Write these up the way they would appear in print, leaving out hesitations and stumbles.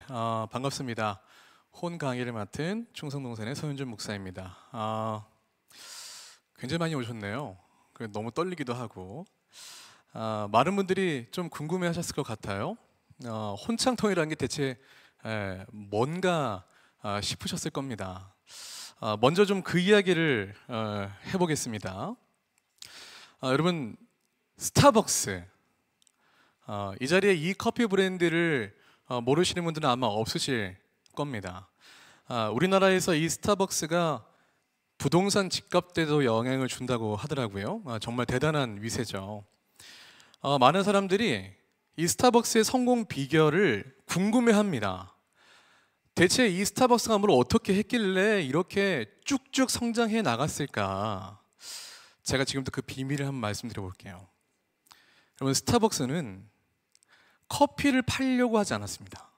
반갑습니다. 혼 강의를 맡은 충성동산의 서윤준 목사입니다. 굉장히 많이 오셨네요. 너무 떨리기도 하고 많은 분들이 좀 궁금해하셨을 것 같아요. 혼창통이라는 게 대체 뭔가 싶으셨을 겁니다. 먼저 좀 그 이야기를 해보겠습니다. 여러분, 스타벅스, 이 자리에 이 커피 브랜드를 모르시는 분들은 아마 없으실 겁니다. 우리나라에서 이 스타벅스가 부동산 집값에도 영향을 준다고 하더라고요. 정말 대단한 위세죠. 많은 사람들이 이 스타벅스의 성공 비결을 궁금해합니다. 대체 이 스타벅스가 뭘 어떻게 했길래 이렇게 쭉쭉 성장해 나갔을까? 제가 지금부터 그 비밀을 한번 말씀드려 볼게요. 여러분, 스타벅스는 커피를 팔려고 하지 않았습니다.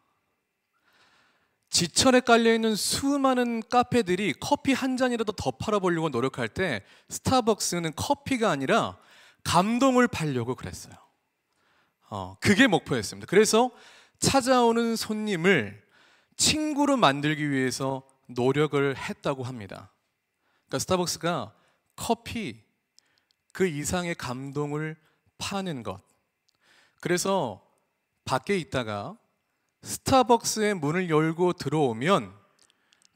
지천에 깔려있는 수많은 카페들이 커피 한 잔이라도 더 팔아보려고 노력할 때 스타벅스는 커피가 아니라 감동을 팔려고 그랬어요. 그게 목표였습니다. 그래서 찾아오는 손님을 친구로 만들기 위해서 노력을 했다고 합니다. 그러니까 스타벅스가 커피 그 이상의 감동을 파는 것. 그래서 밖에 있다가 스타벅스의 문을 열고 들어오면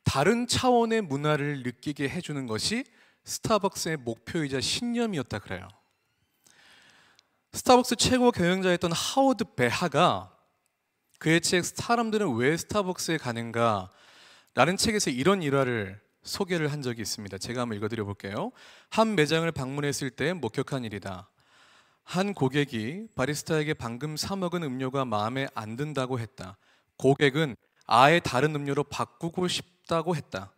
다른 차원의 문화를 느끼게 해주는 것이 스타벅스의 목표이자 신념이었다 그래요. 스타벅스 최고 경영자였던 하워드 베하가 그의 책 사람들은 왜 스타벅스에 가는가 라는 책에서 이런 일화를 소개를 한 적이 있습니다. 제가 한번 읽어드려 볼게요. 한 매장을 방문했을 때 목격한 일이다. 한 고객이 바리스타에게 방금 사 먹은 음료가 마음에 안 든다고 했다. 고객은 아예 다른 음료로 바꾸고 싶다고 했다.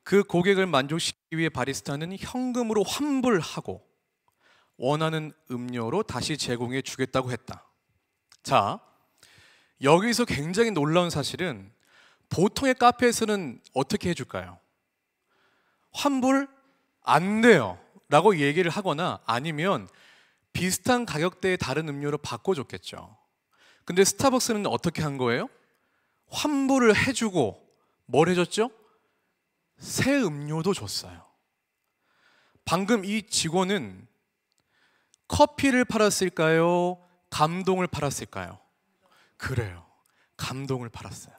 그 고객을 만족시키기 위해 바리스타는 현금으로 환불하고 원하는 음료로 다시 제공해 주겠다고 했다. 자, 여기서 굉장히 놀라운 사실은 보통의 카페에서는 어떻게 해줄까요? 환불 안 돼요 라고 얘기를 하거나 아니면 비슷한 가격대의 다른 음료로 바꿔줬겠죠. 근데 스타벅스는 어떻게 한 거예요? 환불을 해주고 뭘 해줬죠? 새 음료도 줬어요. 방금 이 직원은 커피를 팔았을까요? 감동을 팔았을까요? 그래요. 감동을 팔았어요.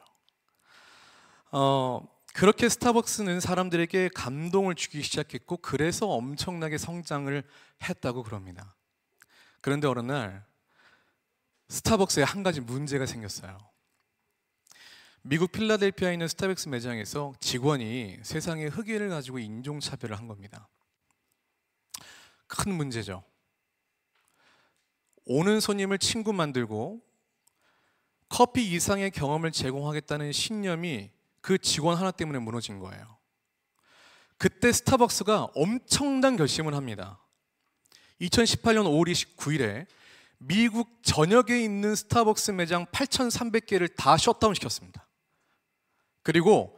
그렇게 스타벅스는 사람들에게 감동을 주기 시작했고 그래서 엄청나게 성장을 했다고 그럽니다. 그런데 어느 날 스타벅스에 한 가지 문제가 생겼어요. 미국 필라델피아에 있는 스타벅스 매장에서 직원이 세상의 흑인을 가지고 인종차별을 한 겁니다. 큰 문제죠. 오는 손님을 친구 만들고 커피 이상의 경험을 제공하겠다는 신념이 그 직원 하나 때문에 무너진 거예요. 그때 스타벅스가 엄청난 결심을 합니다. 2018년 5월 29일에 미국 전역에 있는 스타벅스 매장 8,300개를 다 셧다운 시켰습니다. 그리고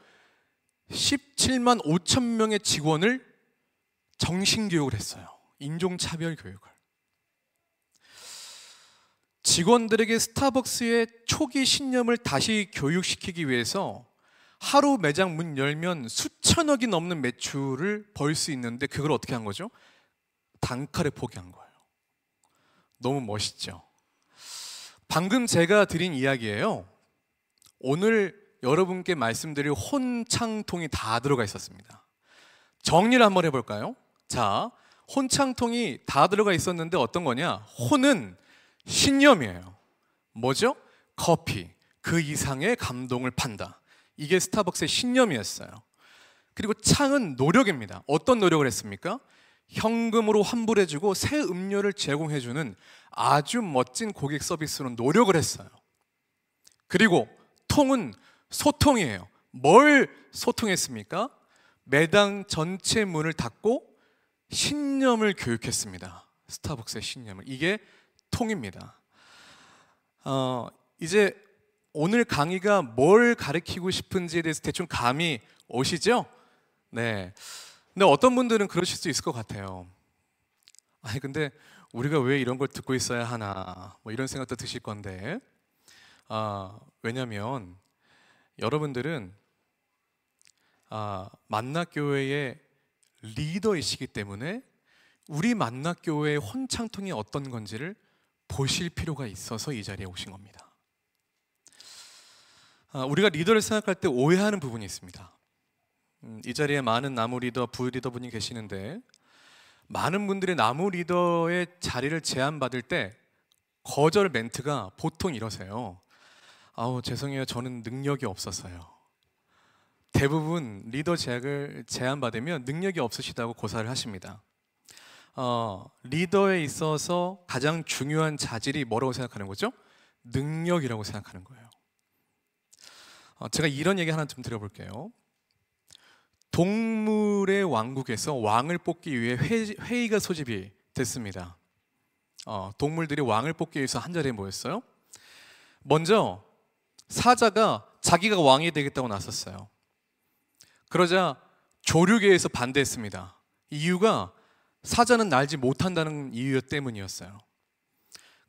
17만 5천 명의 직원을 정신교육을 했어요. 인종차별 교육을. 직원들에게 스타벅스의 초기 신념을 다시 교육시키기 위해서 하루 매장 문 열면 수천억이 넘는 매출을 벌 수 있는데 그걸 어떻게 한 거죠? 단칼에 포기한 거예요. 너무 멋있죠? 방금 제가 드린 이야기예요. 오늘 여러분께 말씀드릴 혼창통이 다 들어가 있었습니다. 정리를 한번 해볼까요? 자, 혼창통이 다 들어가 있었는데 어떤 거냐? 혼은 신념이에요. 뭐죠? 커피, 그 이상의 감동을 판다. 이게 스타벅스의 신념이었어요. 그리고 창은 노력입니다. 어떤 노력을 했습니까? 현금으로 환불해주고 새 음료를 제공해주는 아주 멋진 고객 서비스로 노력을 했어요. 그리고 통은 소통이에요. 뭘 소통했습니까? 매장 전체 문을 닫고 신념을 교육했습니다. 스타벅스의 신념을. 이게 통입니다. 이제 오늘 강의가 뭘 가르치고 싶은지에 대해서 대충 감이 오시죠? 네. 근데 어떤 분들은 그러실 수 있을 것 같아요. 아니 근데 우리가 왜 이런 걸 듣고 있어야 하나 뭐 이런 생각도 드실 건데 왜냐하면 여러분들은 만나교회의 리더이시기 때문에 우리 만나교회의 혼창통이 어떤 건지를 보실 필요가 있어서 이 자리에 오신 겁니다. 우리가 리더를 생각할 때 오해하는 부분이 있습니다. 이 자리에 많은 나무 리더, 부 리더분이 계시는데 많은 분들이 나무 리더의 자리를 제안받을 때 거절 멘트가 보통 이러세요. 죄송해요. 저는 능력이 없어서요. 대부분 리더 제약을 제안받으면 능력이 없으시다고 고사를 하십니다. 리더에 있어서 가장 중요한 자질이 뭐라고 생각하는 거죠? 능력이라고 생각하는 거예요. 제가 이런 얘기 하나 좀 드려볼게요. 동물의 왕국에서 왕을 뽑기 위해 회의가 소집이 됐습니다. 동물들이 왕을 뽑기 위해서 한 자리에 모였어요. 먼저 사자가 자기가 왕이 되겠다고 나섰어요. 그러자 조류계에서 반대했습니다. 이유가 사자는 날지 못한다는 이유 때문이었어요.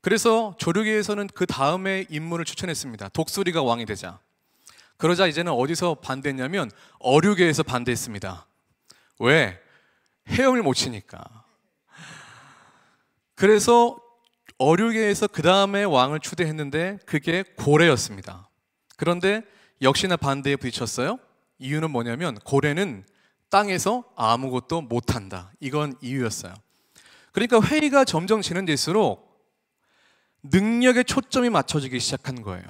그래서 조류계에서는 그 다음에 인물을 추천했습니다. 독수리가 왕이 되자. 그러자 이제는 어디서 반대했냐면 어류계에서 반대했습니다. 왜? 헤엄을 못 치니까. 그래서 어류계에서 그 다음에 왕을 추대했는데 그게 고래였습니다. 그런데 역시나 반대에 부딪혔어요. 이유는 뭐냐면 고래는 땅에서 아무것도 못한다. 이건 이유였어요. 그러니까 회의가 점점 진행될수록 능력에 초점이 맞춰지기 시작한 거예요.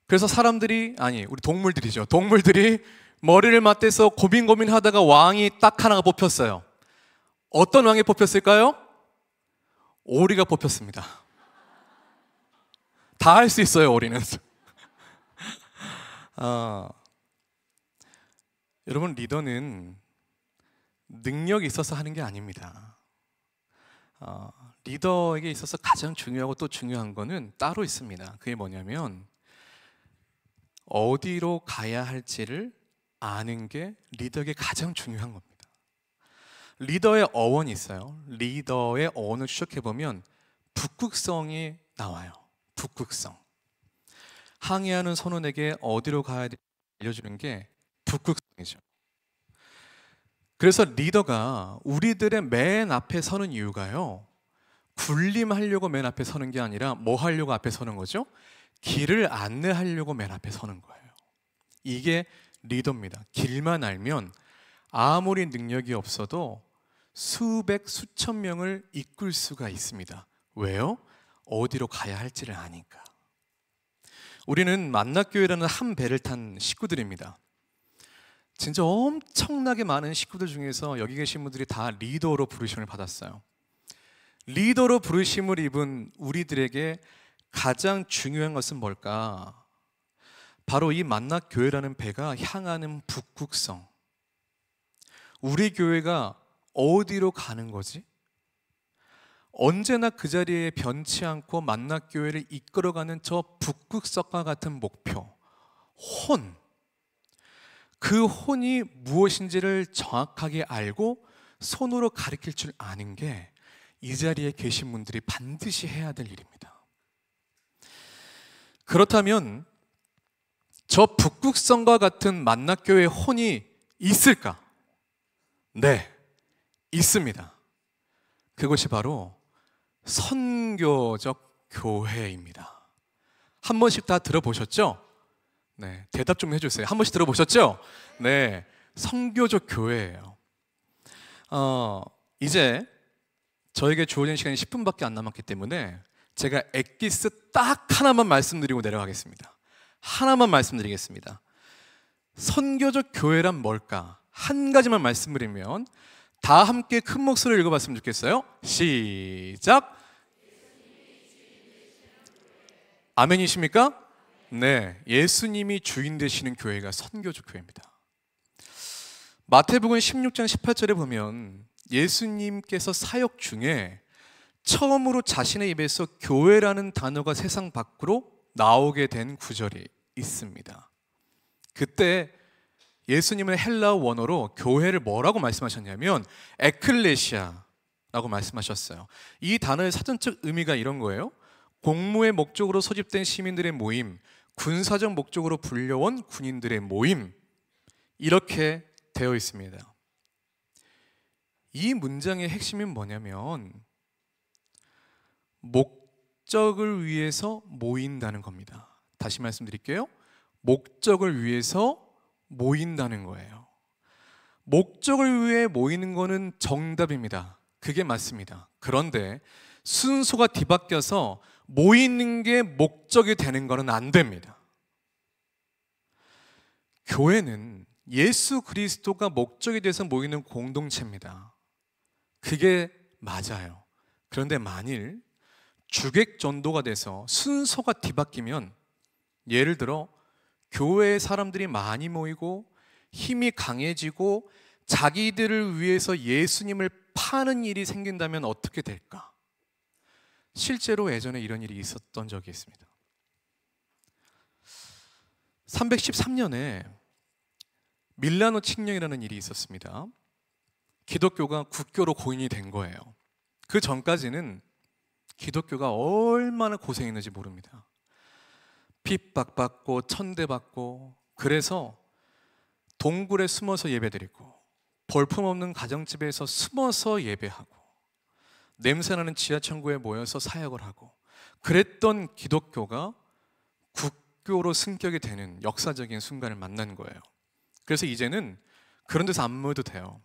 그래서 우리 동물들이죠. 동물들이 머리를 맞대서 고민하다가 왕이 딱 하나가 뽑혔어요. 어떤 왕이 뽑혔을까요? 오리가 뽑혔습니다. 다 할 수 있어요, 오리는. 여러분, 리더는 능력이 있어서 하는 게 아닙니다. 리더에게 있어서 가장 중요하고 또 중요한 거는 따로 있습니다. 그게 뭐냐면 어디로 가야 할지를 아는 게 리더에게 가장 중요한 겁니다. 리더의 어원이 있어요. 리더의 어원을 추적해보면 북극성이 나와요. 북극성. 항해하는 선원에게 어디로 가야 될지 알려주는 게 북극성이죠. 그래서 리더가 우리들의 맨 앞에 서는 이유가요, 군림하려고 맨 앞에 서는 게 아니라 뭐 하려고 앞에 서는 거죠? 길을 안내하려고 맨 앞에 서는 거예요. 이게 리더입니다. 길만 알면 아무리 능력이 없어도 수백, 수천 명을 이끌 수가 있습니다. 왜요? 어디로 가야 할지를 아니까. 우리는 만나교회라는 한 배를 탄 식구들입니다. 진짜 엄청나게 많은 식구들 중에서 여기 계신 분들이 다 리더로 부르심을 받았어요. 리더로 부르심을 입은 우리들에게 가장 중요한 것은 뭘까? 바로 이 만나교회라는 배가 향하는 북극성. 우리 교회가 어디로 가는 거지? 언제나 그 자리에 변치 않고 만나교회를 이끌어가는 저 북극성과 같은 목표, 혼. 그 혼이 무엇인지를 정확하게 알고 손으로 가리킬 줄 아는 게 이 자리에 계신 분들이 반드시 해야 될 일입니다. 그렇다면 저 북극성과 같은 만나교회의 혼이 있을까? 네, 있습니다. 그것이 바로 선교적 교회입니다. 한 번씩 다 들어보셨죠? 네, 대답 좀 해주세요. 한 번씩 들어보셨죠? 네, 선교적 교회예요. 이제 저에게 주어진 시간이 10분밖에 안 남았기 때문에 제가 엑기스 딱 하나만 말씀드리고 내려가겠습니다. 하나만 말씀드리겠습니다. 선교적 교회란 뭘까? 한 가지만 말씀드리면 다 함께 큰 목소리로 읽어봤으면 좋겠어요. 시작! 아멘이십니까? 네, 예수님이 주인 되시는 교회가 선교적 교회입니다. 마태복음 16장 18절에 보면 예수님께서 사역 중에 처음으로 자신의 입에서 교회라는 단어가 세상 밖으로 나오게 된 구절이 있습니다. 그때 예수님은 헬라어 원어로 교회를 뭐라고 말씀하셨냐면 에클레시아라고 말씀하셨어요. 이 단어의 사전적 의미가 이런 거예요. 공무의 목적으로 소집된 시민들의 모임, 군사적 목적으로 불려온 군인들의 모임, 이렇게 되어 있습니다. 이 문장의 핵심이 뭐냐면 목적을 위해서 모인다는 겁니다. 다시 말씀드릴게요. 목적을 위해서 모인다는 거예요. 목적을 위해 모이는 거는 정답입니다. 그게 맞습니다. 그런데 순서가 뒤바뀌어서 모이는 게 목적이 되는 거는 안 됩니다. 교회는 예수 그리스도가 목적이 돼서 모이는 공동체입니다. 그게 맞아요. 그런데 만일 주객 전도가 돼서 순서가 뒤바뀌면, 예를 들어 교회에 사람들이 많이 모이고 힘이 강해지고 자기들을 위해서 예수님을 파는 일이 생긴다면 어떻게 될까? 실제로 예전에 이런 일이 있었던 적이 있습니다. 313년에 밀라노 칙령이라는 일이 있었습니다. 기독교가 국교로 고인이 된 거예요. 그 전까지는 기독교가 얼마나 고생했는지 모릅니다. 핍박받고 천대받고, 그래서 동굴에 숨어서 예배드리고 볼품없는 가정집에서 숨어서 예배하고 냄새나는 지하철구에 모여서 사역을 하고, 그랬던 기독교가 국교로 승격이 되는 역사적인 순간을 만난 거예요. 그래서 이제는 그런 데서 안 모여도 돼요.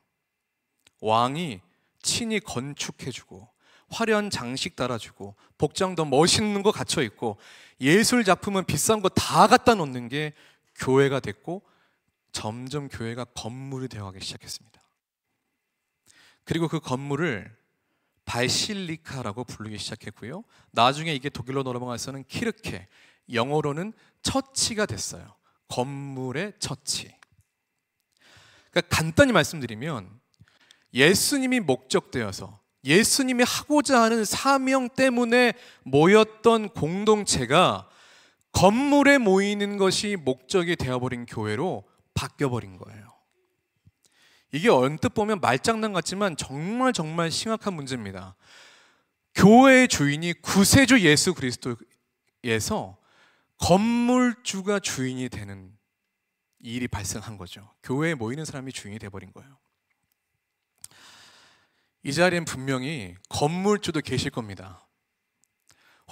왕이 친히 건축해주고 화려한 장식 달아주고 복장도 멋있는 거 갖춰있고 예술 작품은 비싼 거 다 갖다 놓는 게 교회가 됐고, 점점 교회가 건물이 되어가기 시작했습니다. 그리고 그 건물을 바실리카라고 부르기 시작했고요. 나중에 이게 독일로 넘어가서는 키르케, 영어로는 처치가 됐어요. 건물의 처치. 그러니까 간단히 말씀드리면 예수님이 목적되어서 예수님이 하고자 하는 사명 때문에 모였던 공동체가 건물에 모이는 것이 목적이 되어버린 교회로 바뀌어버린 거예요. 이게 언뜻 보면 말장난 같지만 정말 심각한 문제입니다. 교회의 주인이 구세주 예수 그리스도에서 건물주가 주인이 되는 일이 발생한 거죠. 교회에 모이는 사람이 주인이 되어버린 거예요. 이 자리엔 분명히 건물주도 계실 겁니다.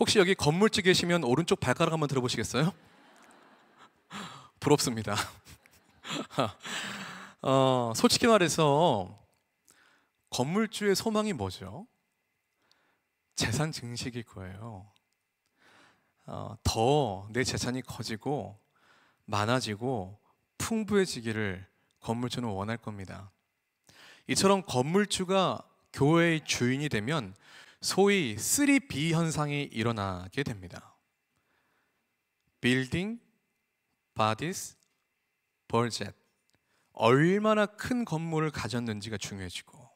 혹시 여기 건물주 계시면 오른쪽 발가락 한번 들어보시겠어요? 부럽습니다. 솔직히 말해서 건물주의 소망이 뭐죠? 재산 증식일 거예요. 더 내 재산이 커지고 많아지고 풍부해지기를 건물주는 원할 겁니다. 이처럼 건물주가 교회의 주인이 되면 소위 3B 현상이 일어나게 됩니다. Building, Bodies, Budget. 얼마나 큰 건물을 가졌는지가 중요해지고,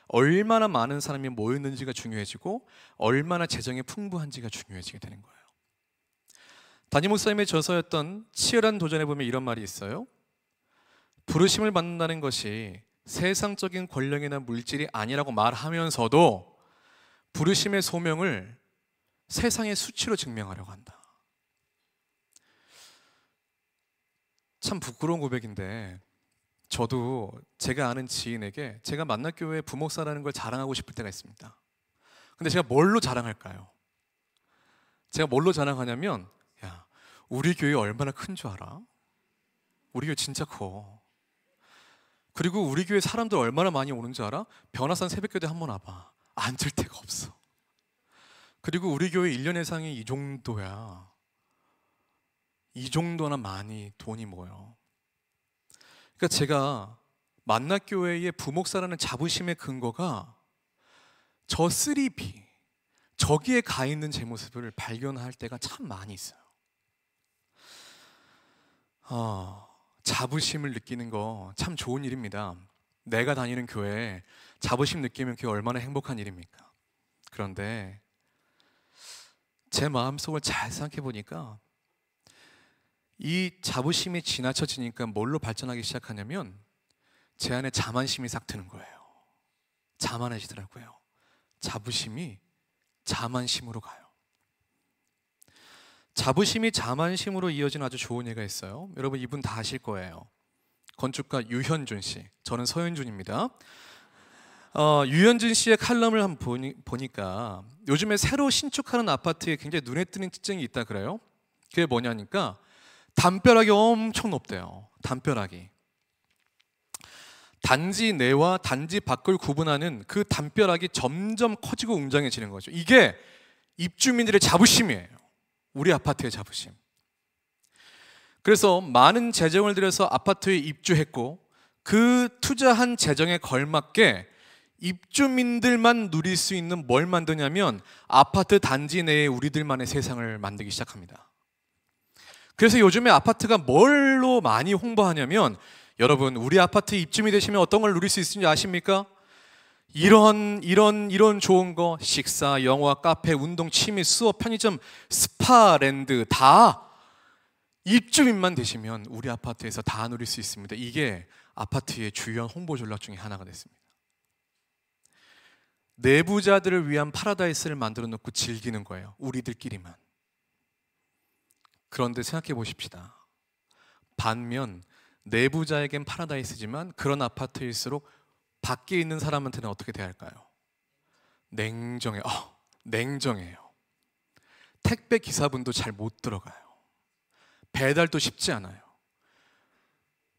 얼마나 많은 사람이 모였는지가 중요해지고, 얼마나 재정이 풍부한지가 중요해지게 되는 거예요. 담임 목사님의 저서였던 치열한 도전에 보면 이런 말이 있어요. 부르심을 받는다는 것이 세상적인 권력이나 물질이 아니라고 말하면서도 부르심의 소명을 세상의 수치로 증명하려고 한다. 참 부끄러운 고백인데, 저도 제가 아는 지인에게 제가 만나교회 부목사라는 걸 자랑하고 싶을 때가 있습니다. 근데 제가 뭘로 자랑할까요? 제가 뭘로 자랑하냐면, 야, 우리 교회 얼마나 큰 줄 알아? 우리 교회 진짜 커. 그리고 우리 교회 사람들 얼마나 많이 오는 줄 알아? 변화산 새벽교대 한번 와봐. 앉을 데가 없어. 그리고 우리 교회 1년 예상이 이 정도야. 이 정도나 많이 돈이 모여. 그러니까 제가 만나교회의 부목사라는 자부심의 근거가 저 3B, 저기에 가 있는 제 모습을 발견할 때가 참 많이 있어요. 자부심을 느끼는 거 참 좋은 일입니다. 내가 다니는 교회에 자부심 느끼면 그게 얼마나 행복한 일입니까? 그런데 제 마음속을 잘 생각해 보니까 이 자부심이 지나쳐지니까 뭘로 발전하기 시작하냐면 제 안에 자만심이 싹 트는 거예요. 자만해지더라고요. 자부심이 자만심으로 가요. 자부심이 자만심으로 이어진 아주 좋은 예가 있어요. 여러분 이분 다 아실 거예요. 건축가 유현준 씨. 저는 서현준입니다. 유현준 씨의 칼럼을 한번 보니까 요즘에 새로 신축하는 아파트에 굉장히 눈에 띄는 특징이 있다 그래요. 그게 뭐냐니까 담벼락이 엄청 높대요. 담벼락이. 단지 내와 단지 밖을 구분하는 그 담벼락이 점점 커지고 웅장해지는 거죠. 이게 입주민들의 자부심이에요. 우리 아파트의 자부심. 그래서 많은 재정을 들여서 아파트에 입주했고 그 투자한 재정에 걸맞게 입주민들만 누릴 수 있는 뭘 만드냐면 아파트 단지 내에 우리들만의 세상을 만들기 시작합니다. 그래서 요즘에 아파트가 뭘로 많이 홍보하냐면 여러분 우리 아파트 입주민이 되시면 어떤 걸 누릴 수 있는지 아십니까? 이런 좋은 거 식사, 영화, 카페, 운동, 취미, 수업, 편의점, 스파랜드 다 입주민만 되시면 우리 아파트에서 다 누릴 수 있습니다. 이게 아파트의 주요한 홍보 전략 중에 하나가 됐습니다. 내부자들을 위한 파라다이스를 만들어 놓고 즐기는 거예요. 우리들끼리만. 그런데 생각해 보십시다. 반면 내부자에겐 파라다이스지만 그런 아파트일수록 밖에 있는 사람한테는 어떻게 대할까요? 냉정해요. 택배 기사분도 잘 못 들어가요. 배달도 쉽지 않아요.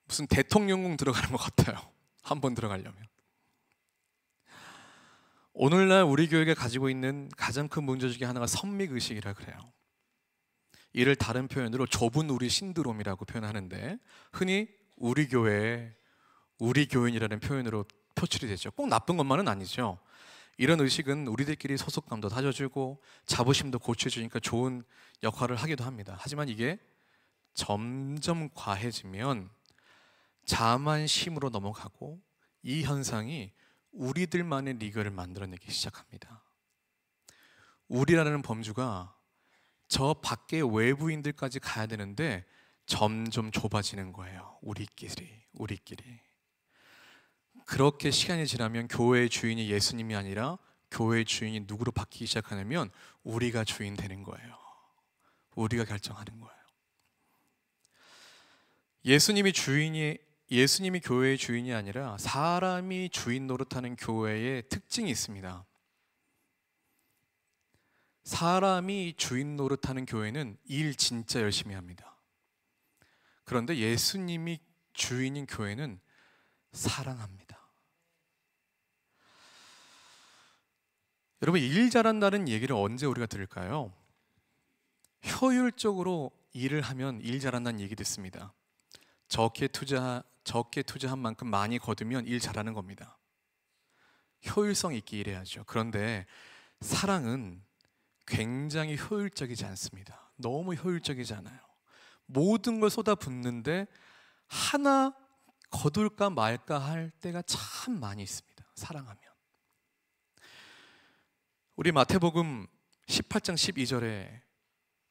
무슨 대통령궁 들어가는 것 같아요. 한번 들어가려면. 오늘날 우리 교회가 가지고 있는 가장 큰 문제 중에 하나가 선미의식이라 그래요. 이를 다른 표현으로 좁은 우리 신드롬이라고 표현하는데 흔히 우리 교회, 우리 교인이라는 표현으로 표출이 되죠. 꼭 나쁜 것만은 아니죠. 이런 의식은 우리들끼리 소속감도 다져주고 자부심도 고쳐주니까 좋은 역할을 하기도 합니다. 하지만 이게 점점 과해지면 자만심으로 넘어가고 이 현상이 우리들만의 리그를 만들어내기 시작합니다. 우리라는 범주가 저 밖의 외부인들까지 가야 되는데 점점 좁아지는 거예요. 우리끼리. 그렇게 시간이 지나면 교회의 주인이 예수님이 아니라 교회의 주인이 누구로 바뀌기 시작하냐면 우리가 주인 되는 거예요. 우리가 결정하는 거예요. 예수님이 교회의 주인이 아니라 사람이 주인 노릇하는 교회의 특징이 있습니다. 사람이 주인 노릇하는 교회는 일 진짜 열심히 합니다. 그런데 예수님이 주인인 교회는 사랑합니다. 여러분 일 잘한다는 얘기를 언제 우리가 들을까요? 효율적으로 일을 하면 일 잘한다는 얘기 듣습니다. 적게 투자한 만큼 많이 거두면 일 잘하는 겁니다. 효율성 있게 일해야죠. 그런데 사랑은 굉장히 효율적이지 않습니다. 너무 효율적이지 않아요. 모든 걸 쏟아붓는데 하나 거둘까 말까 할 때가 참 많이 있습니다. 사랑하면. 우리 마태복음 18장 12절에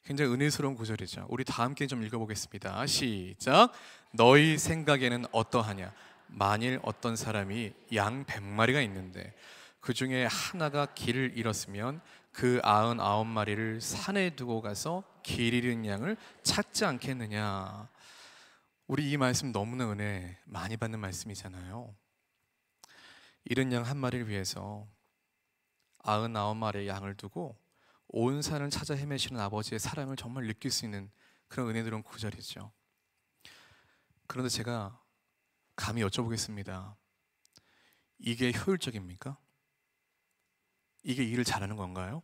굉장히 은혜스러운 구절이죠. 우리 다 함께 좀 읽어보겠습니다. 시작. 너희 생각에는 어떠하냐? 만일 어떤 사람이 양 100마리가 있는데 그 중에 하나가 길을 잃었으면 그 99마리를 산에 두고 가서 길 잃은 양을 찾지 않겠느냐. 우리 이 말씀 너무나 은혜 많이 받는 말씀이잖아요. 잃은 양 한 마리를 위해서 99마리의 양을 두고 온 산을 찾아 헤매시는 아버지의 사랑을 정말 느낄 수 있는 그런 은혜스러운 구절이죠. 그런데 제가 감히 여쭤보겠습니다. 이게 효율적입니까? 이게 일을 잘하는 건가요?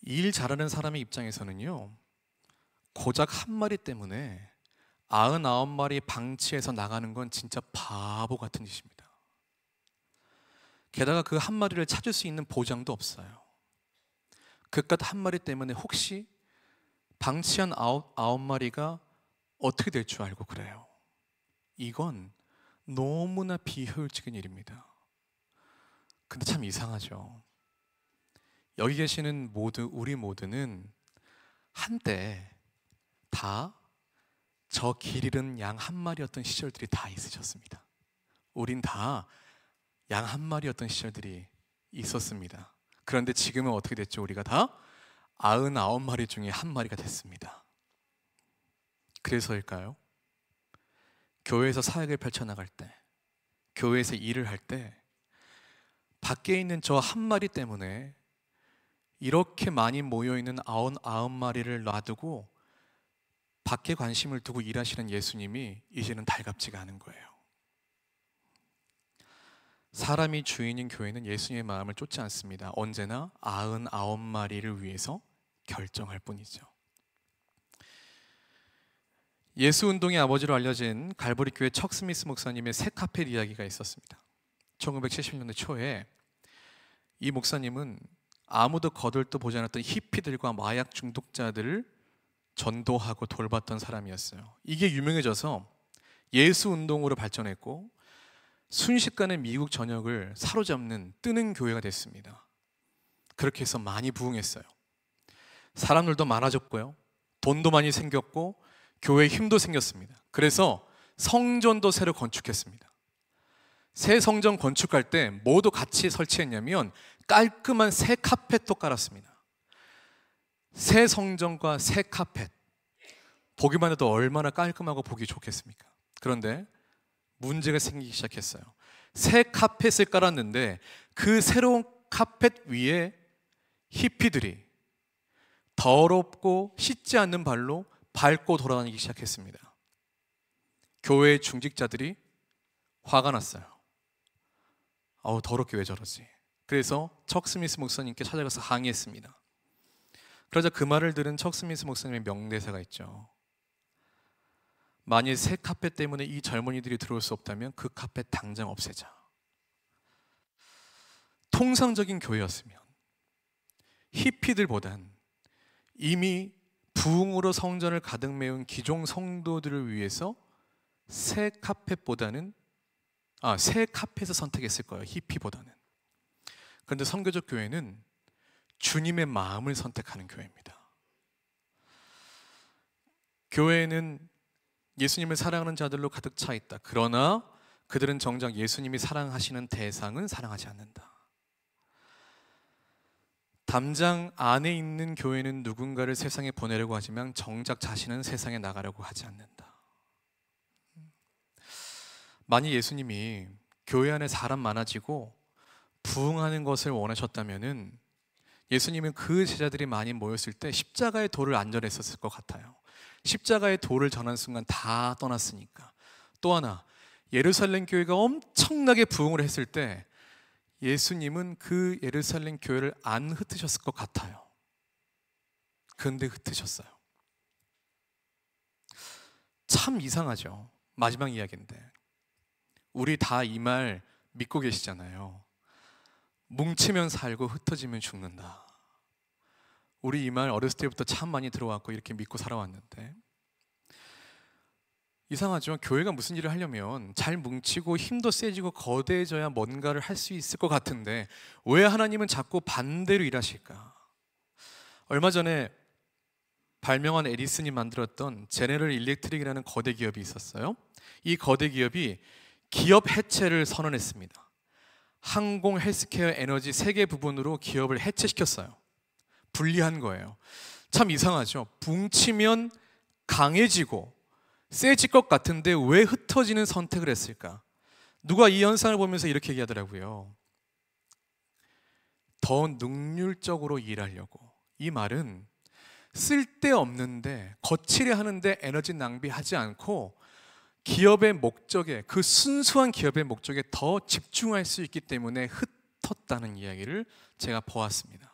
일 잘하는 사람의 입장에서는요, 고작 한 마리 때문에 99마리 방치해서 나가는 건 진짜 바보 같은 짓입니다. 게다가 그 한 마리를 찾을 수 있는 보장도 없어요. 그깟 한 마리 때문에 혹시 방치한 99마리가 어떻게 될 줄 알고 그래요. 이건 너무나 비효율적인 일입니다. 근데 참 이상하죠. 여기 계시는 우리 모두는 한때 다 저 길 잃은 양 한 마리였던 시절들이 다 있으셨습니다. 우린 다 양 한 마리였던 시절들이 있었습니다. 그런데 지금은 어떻게 됐죠? 우리가 다 99마리 중에 한 마리가 됐습니다. 그래서일까요? 교회에서 사역을 펼쳐나갈 때, 교회에서 일을 할 때 밖에 있는 저 한 마리 때문에 이렇게 많이 모여있는 99마리를 놔두고 밖에 관심을 두고 일하시는 예수님이 이제는 달갑지가 않은 거예요. 사람이 주인인 교회는 예수님의 마음을 쫓지 않습니다. 언제나 99마리를 위해서 결정할 뿐이죠. 예수운동의 아버지로 알려진 갈보리 교회 척 스미스 목사님의 새 카펫 이야기가 있었습니다. 1970년대 초에 이 목사님은 아무도 거들떠 보지 않았던 히피들과 마약 중독자들을 전도하고 돌봤던 사람이었어요. 이게 유명해져서 예수운동으로 발전했고 순식간에 미국 전역을 사로잡는 뜨는 교회가 됐습니다. 그렇게 해서 많이 부흥했어요. 사람들도 많아졌고요, 돈도 많이 생겼고 교회에 힘도 생겼습니다. 그래서 성전도 새로 건축했습니다. 새 성전 건축할 때 뭐도 같이 설치했냐면 깔끔한 새 카펫도 깔았습니다. 새 성전과 새 카펫, 보기만 해도 얼마나 깔끔하고 보기 좋겠습니까? 그런데 문제가 생기기 시작했어요. 새 카펫을 깔았는데 그 새로운 카펫 위에 히피들이 더럽고 씻지 않는 발로 밟고 돌아다니기 시작했습니다. 교회의 중직자들이 화가 났어요. 아우, 더럽게 왜 저러지? 그래서 척 스미스 목사님께 찾아가서 항의했습니다. 그러자 그 말을 들은 척 스미스 목사님의 명대사가 있죠. 만일 새 카펫 때문에 이 젊은이들이 들어올 수 없다면 그 카펫 당장 없애자. 통상적인 교회였으면 히피들보단 이미 부흥으로 성전을 가득 메운 기종 성도들을 위해서 새 카펫을 선택했을 거예요. 히피보다는. 그런데 선교적 교회는 주님의 마음을 선택하는 교회입니다. 교회는 예수님을 사랑하는 자들로 가득 차 있다. 그러나 그들은 정작 예수님이 사랑하시는 대상은 사랑하지 않는다. 담장 안에 있는 교회는 누군가를 세상에 보내려고 하지만 정작 자신은 세상에 나가려고 하지 않는다. 만약 예수님이 교회 안에 사람 많아지고 부흥하는 것을 원하셨다면은 예수님은 그 제자들이 많이 모였을 때 십자가의 돌을 안 전했었을 것 같아요. 십자가의 돌을 전한 순간 다 떠났으니까. 또 하나, 예루살렘 교회가 엄청나게 부흥을 했을 때 예수님은 그 예루살렘 교회를 안 흩으셨을 것 같아요. 그런데 흩으셨어요. 참 이상하죠. 마지막 이야기인데 우리 다 이 말 믿고 계시잖아요. 뭉치면 살고 흩어지면 죽는다. 우리 이 말 어렸을 때부터 참 많이 들어왔고 이렇게 믿고 살아왔는데 이상하죠. 교회가 무슨 일을 하려면 잘 뭉치고 힘도 세지고 거대해져야 뭔가를 할 수 있을 것 같은데 왜 하나님은 자꾸 반대로 일하실까? 얼마 전에 발명한 에디슨이 만들었던 제네럴 일렉트릭이라는 거대 기업이 있었어요. 이 거대 기업이 기업 해체를 선언했습니다. 항공, 헬스케어, 에너지 3개 부분으로 기업을 해체시켰어요. 분리한 거예요. 참 이상하죠. 뭉치면 강해지고 세질 것 같은데 왜 흩어지는 선택을 했을까? 누가 이 현상을 보면서 이렇게 얘기하더라고요. 더 능률적으로 일하려고. 이 말은 쓸데없는데 거칠게 하는데 에너지 낭비하지 않고 기업의 목적에, 그 순수한 기업의 목적에 더 집중할 수 있기 때문에 흩었다는 이야기를 제가 보았습니다.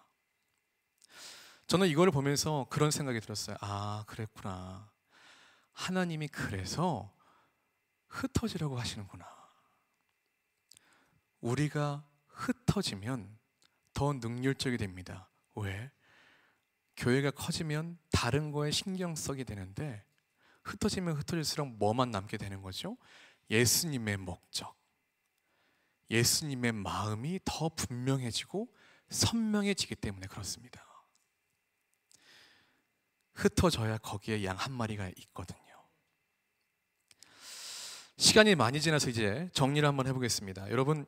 저는 이걸 보면서 그런 생각이 들었어요. 아, 그랬구나. 하나님이 그래서 흩어지려고 하시는구나. 우리가 흩어지면 더 능률적이 됩니다. 왜? 교회가 커지면 다른 거에 신경 쓰게 되는데 흩어지면 흩어질수록 뭐만 남게 되는 거죠? 예수님의 목적, 예수님의 마음이 더 분명해지고 선명해지기 때문에 그렇습니다. 흩어져야 거기에 양 한 마리가 있거든요. 시간이 많이 지나서 이제 정리를 한번 해보겠습니다. 여러분,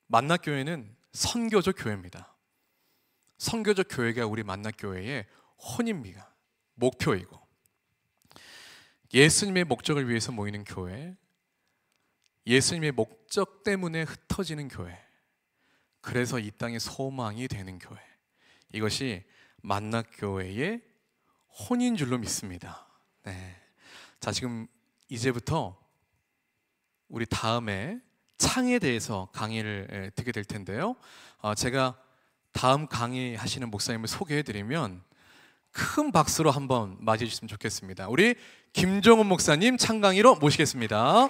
만나교회는 선교적 교회입니다. 선교적 교회가 우리 만나교회의 혼입니다. 목표이고, 예수님의 목적을 위해서 모이는 교회, 예수님의 목적 때문에 흩어지는 교회, 그래서 이 땅의 소망이 되는 교회, 이것이 만나교회의 혼인 줄로 믿습니다. 네. 자, 지금 이제부터 우리 다음에 창에 대해서 강의를 듣게 될 텐데요. 제가 다음 강의하시는 목사님을 소개해드리면 큰 박수로 한번 맞이해 주시면 좋겠습니다. 우리 김종훈 목사님 창 강의로 모시겠습니다.